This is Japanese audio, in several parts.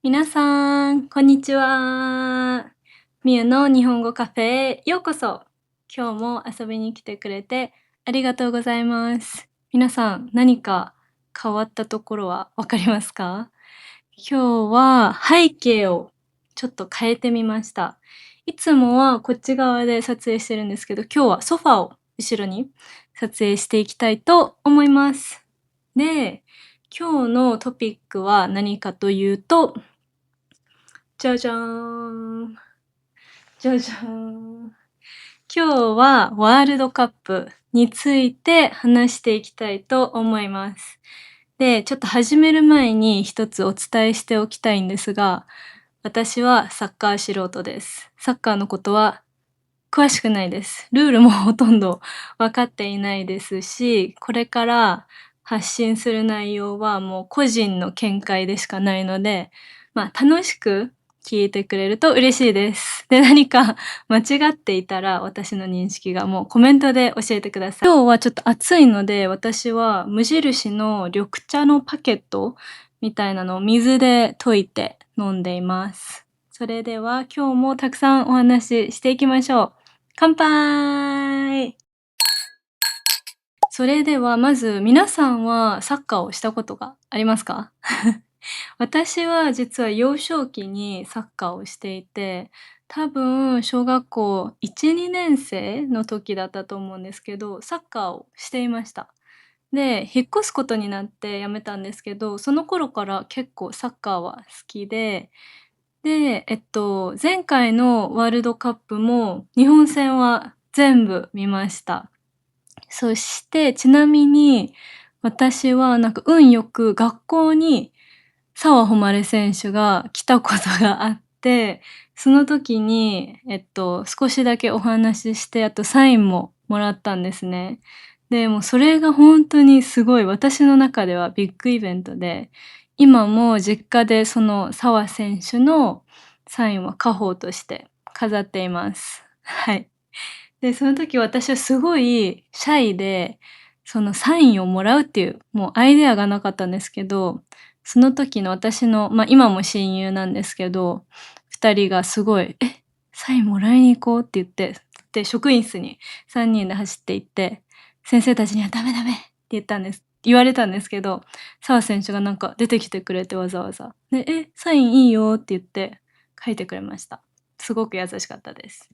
皆さん、こんにちは。みゆの日本語カフェへようこそ。今日も遊びに来てくれてありがとうございます。皆さん、何か変わったところはわかりますか？今日は背景をちょっと変えてみました。いつもはこっち側で撮影してるんですけど、今日はソファを後ろに撮影していきたいと思います。で、今日のトピックは何かというと、じゃじゃーん。じゃじゃーん。今日はワールドカップについて話していきたいと思います。で、ちょっと始める前に一つお伝えしておきたいんですが、私はサッカー素人です。サッカーのことは詳しくないです。ルールもほとんど分かっていないですし、これから発信する内容はもう個人の見解でしかないので、楽しく聞いてくれると嬉しいです。で、何か間違っていたら私の認識がもうコメントで教えてください。今日はちょっと暑いので、私は無印の緑茶のパケットみたいなのを水で溶いて飲んでいます。それでは今日もたくさんお話ししていきましょう。乾杯！それではまず皆さんはサッカーをしたことがありますか？私は実は幼少期にサッカーをしていて、多分小学校1、2年生の時だったと思うんですけど、サッカーをしていました。で、引っ越すことになって辞めたんですけど、その頃から結構サッカーは好きで、前回のワールドカップも日本戦は全部見ました。そして、ちなみに私はなんか運よく学校に澤穂希選手が来たことがあって、その時に、少しだけお話しして、あとサインももらったんですね。で、もうそれがほんとにすごい私の中ではビッグイベントで、今も実家でその澤選手のサインは家宝として飾っています。はい。で、その時私はすごいシャイで、そのサインをもらうっていう、もうアイデアがなかったんですけど、その時の私の、今も親友なんですけど、2人がすごい「え、サインもらいに行こう」って言って、で、職員室に3人で走って行って、先生たちには「ダメダメ」って言われたんですけど、澤選手がなんか出てきてくれてわざわざ。で「え、サインいいよ」って言って書いてくれました。すごく優しかったです。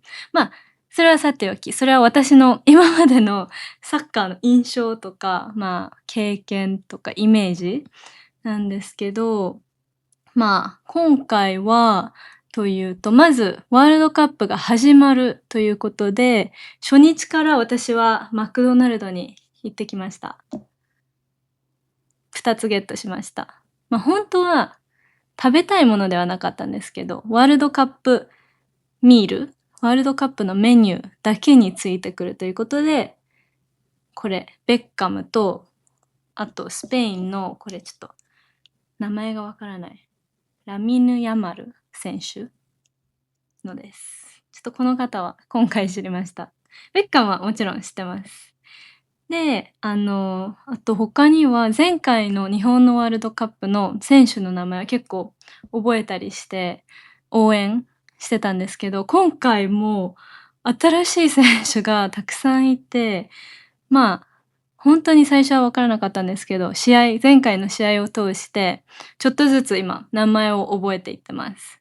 それはさておき、それは私の今までのサッカーの印象とか、経験とかイメージなんですけど、今回はというと、まずワールドカップが始まるということで、初日から私はマクドナルドに行ってきました。2つゲットしました。ほんとは食べたいものではなかったんですけど、ワールドカップミール、ワールドカップのメニューだけについてくるということで、これ、ベッカムと、あとスペインの、これちょっと名前がわからない。ラミヌ・ヤマル選手のです。ちょっとこの方は今回知りました。ベッカムはもちろん知ってます。で、あと他には前回の日本のワールドカップの選手の名前は結構覚えたりして応援してたんですけど、今回も新しい選手がたくさんいて、ほんとに最初は分からなかったんですけど、前回の試合を通して、ちょっとずつ今名前を覚えていってます。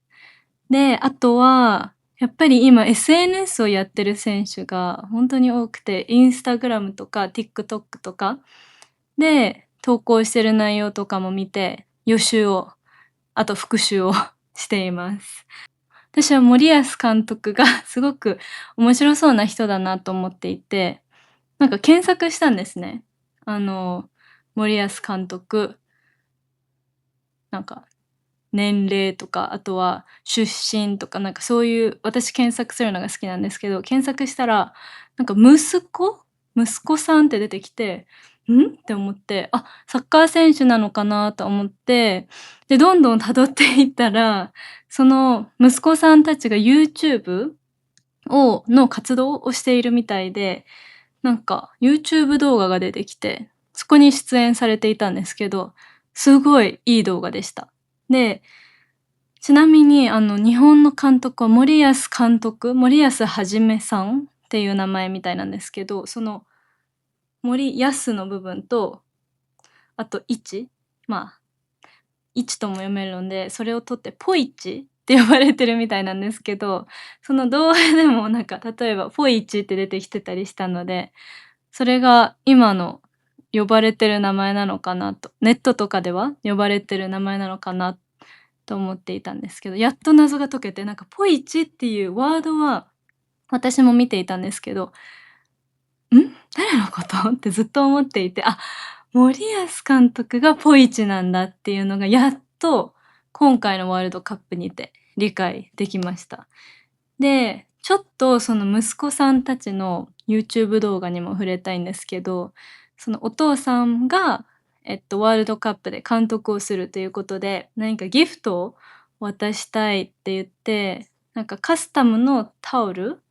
で、あとは、やっぱり今 SNS をやってる選手がほんとに多くて、インスタグラムとか TikTok とかで投稿してる内容とかも見て、予習を、あと復習をしています。私は森保監督がすごく面白そうな人だなと思っていて、なんか検索したんですね。森保監督、なんか年齢とか、あとは出身とか、なんかそういう私検索するのが好きなんですけど、検索したら、なんか息子さんって出てきて、「ん？」って思って、あ、サッカー選手なのかなと思って、で、どんどん辿っていったら、その息子さんたちが YouTube の活動をしているみたいで、なんか YouTube 動画が出てきて、そこに出演されていたんですけど、すごいいい動画でした。で、ちなみに日本の監督は森保監督、森保一さんっていう名前みたいなんですけど、その森保の部分と、あと一、まあ、一とも読めるので、それを取ってポイチって呼ばれてるみたいなんですけど、その動画でもなんか例えばポイチって出てきてたりしたので、それが今の呼ばれてる名前なのかなと、ネットとかでは呼ばれてる名前なのかなと思っていたんですけど、やっと謎が解けて、なんかポイチっていうワードは私も見ていたんですけど、誰のことってずっと思っていて、あ、森保監督がポイチなんだっていうのがやっと今回のワールドカップにて理解できました。で、ちょっとその息子さんたちの YouTube 動画にも触れたいんですけど、そのお父さんが、ワールドカップで監督をするということで、何かギフトを渡したいって言って、なんかカスタムのタオル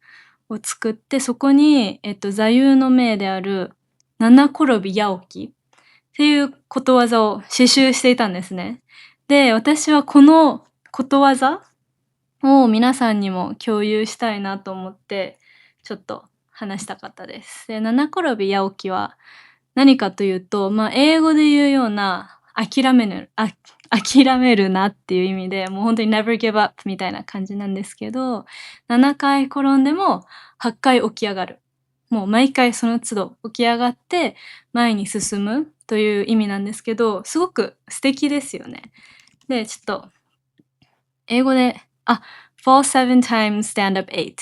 を作って、そこに、座右の銘である七転び八起きっていうことわざを刺繍していたんですね。で、私はこのことわざを皆さんにも共有したいなと思って、ちょっと話したかったです。で、七転び八起きは何かというと、英語で言うような諦めるなっていう意味で、もうほんとに never give up みたいな感じなんですけど、7回転んでも8回起き上がる。もう毎回その都度起き上がって前に進むという意味なんですけど、すごく素敵ですよね。で、ちょっと英語で、fall 7 times, stand up 8。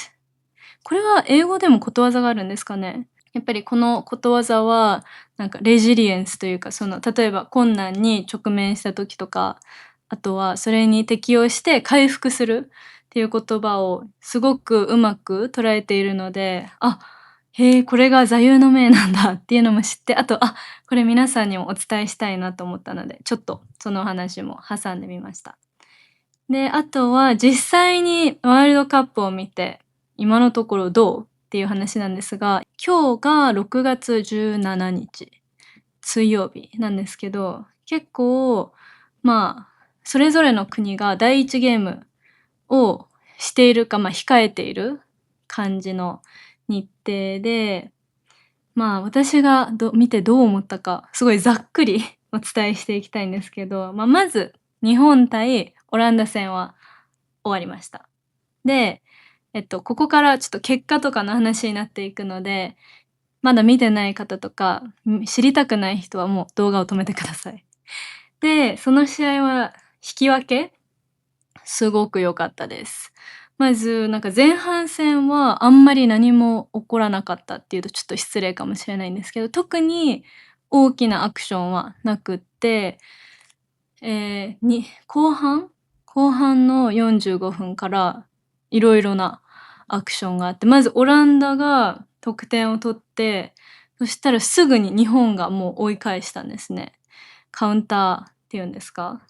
これは英語でもことわざがあるんですかね？やっぱりこのことわざは、なんかレジリエンスというか、その例えば困難に直面した時とか、あとはそれに適応して回復するっていう言葉をすごくうまく捉えているので、へえ、これが座右の銘なんだっていうのも知って、あと、これ皆さんにもお伝えしたいなと思ったので、ちょっとその話も挟んでみました。で、あとは実際にワールドカップを見て、今のところどうっていう話なんですが、今日が6月17日、水曜日なんですけど、結構、それぞれの国が第一ゲームをしているか、控えている感じの日程で、私が見てどう思ったか、すごいざっくりお伝えしていきたいんですけど、まず日本対オランダ戦は終わりました。で、ここからちょっと結果とかの話になっていくので、まだ見てない方とか、知りたくない人はもう動画を止めてください。で、その試合は引き分けすごく良かったです。まず、なんか前半戦はあんまり何も起こらなかったっていうとちょっと失礼かもしれないんですけど、特に大きなアクションはなくって、後半の45分からいろいろなアクションがあって、まずオランダが得点を取って、そしたらすぐに日本がもう追い返したんですね。カウンターっていうんですか？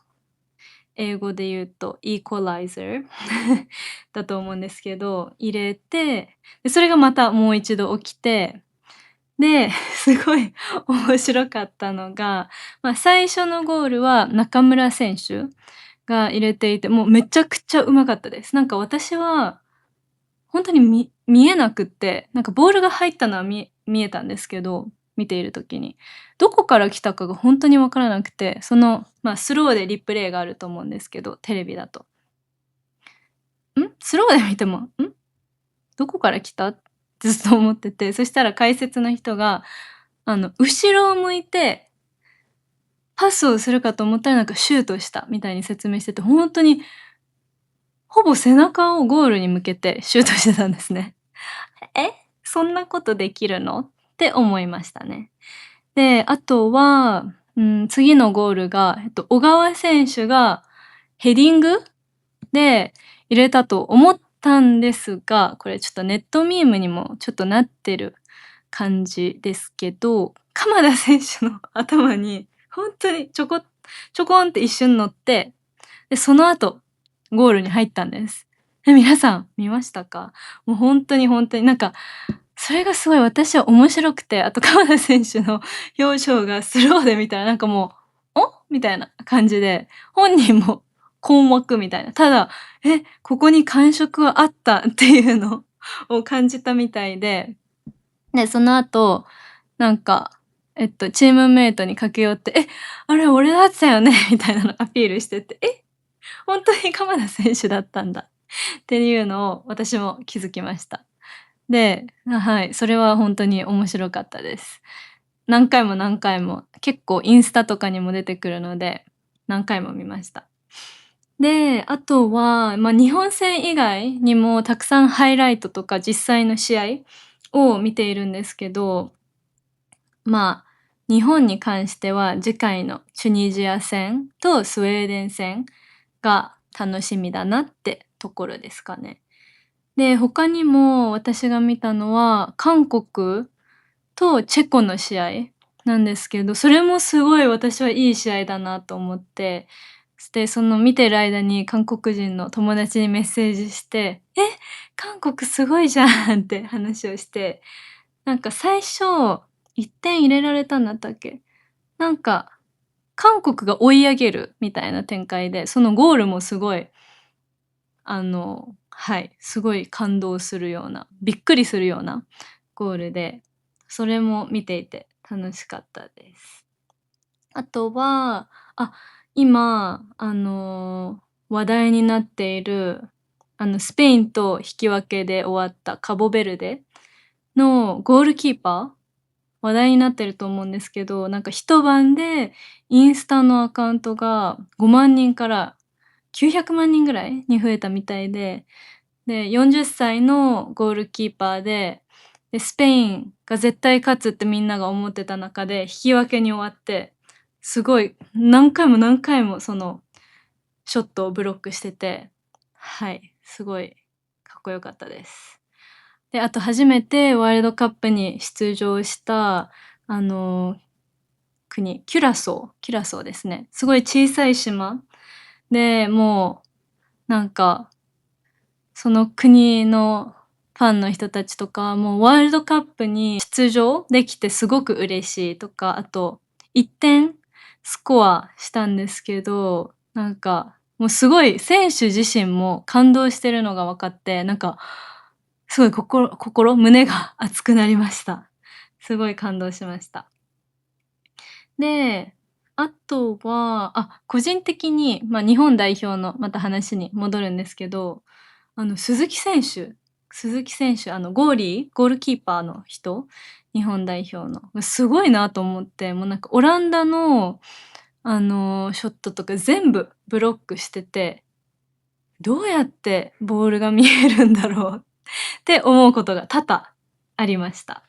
英語で言うとイコライザーだと思うんですけど、入れて、で、それがまたもう一度起きて、で、すごい面白かったのが、最初のゴールは中村選手が入れていて、もうめちゃくちゃ上手かったです。なんか私はほんとに見えなくって、なんかボールが入ったのは見えたんですけど、見ている時に。どこから来たかがほんとに分からなくて、スローでリプレイがあると思うんですけど、テレビだと。スローで見ても、どこから来た？ってずっと思ってて、そしたら解説の人が、後ろを向いてパスをするかと思ったらなんかシュートしたみたいに説明してて、ほんとにほぼ背中をゴールに向けてシュートしてたんですね。え、そんなことできるの？って思いましたね。で、あとは、次のゴールが、小川選手がヘディングで入れたと思ったんですが、これちょっとネットミームにもちょっとなってる感じですけど、鎌田選手の頭にほんとにちょこんって一瞬乗って、で、その後、ゴールに入ったんです。皆さん見ましたか？もうほんとになんか、それがすごい私は面白くて、あと鎌田選手の表情がスローで見たらなんかもう、「お？」みたいな感じで、本人も困惑みたいな。ただ、ここに感触はあったっていうのを感じたみたいで、で、その後、なんか、チームメイトに駆け寄って、あれ俺だったよねみたいなのアピールしてて、ほんとに鎌田選手だったんだっていうのを私も気づきました。で、はい、それはほんとに面白かったです。何回も何回も、結構インスタとかにも出てくるので、何回も見ました。で、あとは、日本戦以外にもたくさんハイライトとか実際の試合を見ているんですけど、まあ、日本に関しては次回のチュニジア戦とスウェーデン戦が楽しみだなってところですかね。で、他にも私が見たのは、韓国とチェコの試合なんですけど、それもすごい私はいい試合だなと思って、で、その見てる間に韓国人の友達にメッセージして、韓国すごいじゃんって話をして、なんか最初1点入れられたんだったっけ？なんか、韓国が追い上げるみたいな展開で、そのゴールもすごい、はい、すごい感動するような、びっくりするようなゴールで、それも見ていて楽しかったです。あとは、今、話題になっている、スペインと引き分けで終わったカボベルデのゴールキーパー、話題になってると思うんですけど、なんか一晩でインスタのアカウントが5万人から900万人ぐらいに増えたみたいで、で、40歳のゴールキーパーで、スペインが絶対勝つってみんなが思ってた中で引き分けに終わって、すごい何回も何回もそのショットをブロックしてて、はい、すごいかっこよかったです。で、あと初めてワールドカップに出場した、あの、キュラソーですね。すごい小さい島で、もうなんかその国のファンの人たちとか、もうワールドカップに出場できてすごく嬉しいとか、あと1点スコアしたんですけど、なんか、もうすごい選手自身も感動してるのが分かって、なんか、すごい胸が熱くなりました。すごい感動しました。で、あとは、個人的に、日本代表のまた話に戻るんですけど、鈴木選手、ゴールキーパーの人、日本代表の。すごいなと思って、もうなんかオランダの、ショットとか全部ブロックしてて、どうやってボールが見えるんだろうって思うことが多々ありました。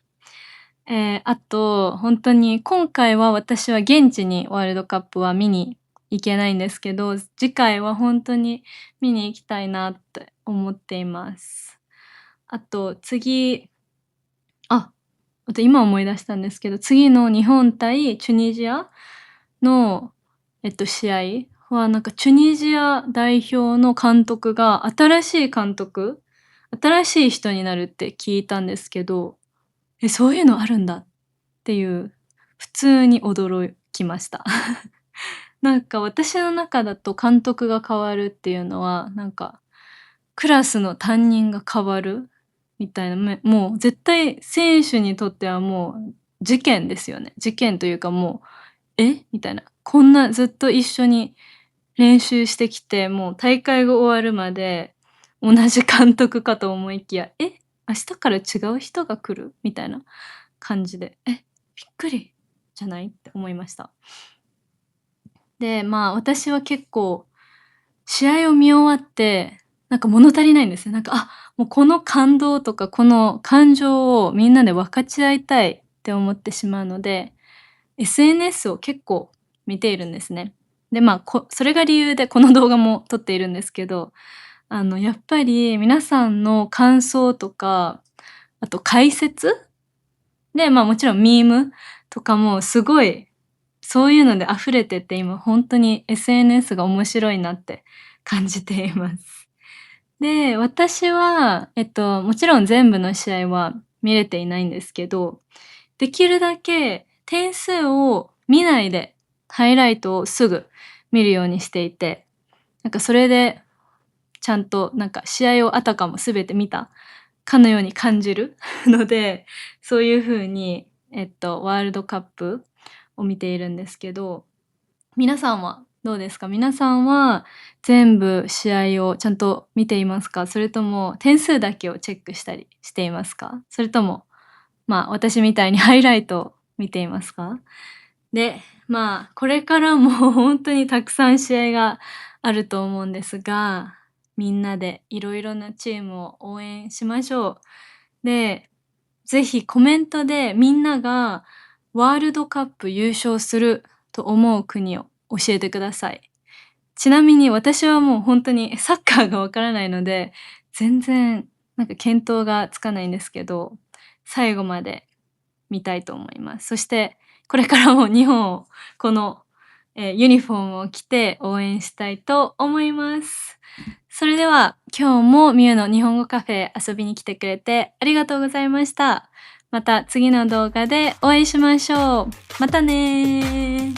あと、ほんとに今回は私は現地にワールドカップは見に行けないんですけど、次回はほんとに見に行きたいなって思っています。あとあ、今思い出したんですけど、次の日本対チュニジアの、試合はなんかチュニジア代表の監督が新しい人になるって聞いたんですけど、そういうのあるんだっていう、普通に驚きました。なんか私の中だと監督が変わるっていうのは、なんか、クラスの担任が変わるみたいな、もう絶対選手にとってはもう事件ですよね。事件というかもう、みたいな。こんなずっと一緒に練習してきて、もう大会が終わるまで同じ監督かと思いきや、明日から違う人が来る？みたいな感じで、びっくりじゃない？って思いました。で、私は結構試合を見終わって、なんか物足りないんですよ。なんか、もうこの感動とか、この感情をみんなで分かち合いたいって思ってしまうので、SNS を結構見ているんですね。で、それが理由でこの動画も撮っているんですけど、やっぱり皆さんの感想とか、あと解説で、もちろんミームとかもすごい、そういうので溢れてて、今ほんとに SNS が面白いなって感じています。で、私は、もちろん全部の試合は見れていないんですけど、できるだけ点数を見ないで、ハイライトをすぐ見るようにしていて、なんかそれで、ちゃんとなんか試合をあたかも全て見たかのように感じるので、そういう風に、ワールドカップを見ているんですけど、皆さんはどうですか？皆さんは全部試合をちゃんと見ていますか？それとも点数だけをチェックしたりしていますか？それとも、私みたいにハイライトを見ていますか？で、これからもほんとにたくさん試合があると思うんですが、みんなでいろいろなチームを応援しましょう。で、ぜひコメントでみんながワールドカップ優勝すると思う国を教えてください。ちなみに私はもうほんとにサッカーがわからないので、全然なんか見当がつかないんですけど、最後まで見たいと思います。そして、これからも日本をこの、ユニフォームを着て応援したいと思います。それでは、今日もミュウの日本語カフェ遊びに来てくれてありがとうございました。また次の動画でお会いしましょう。またね。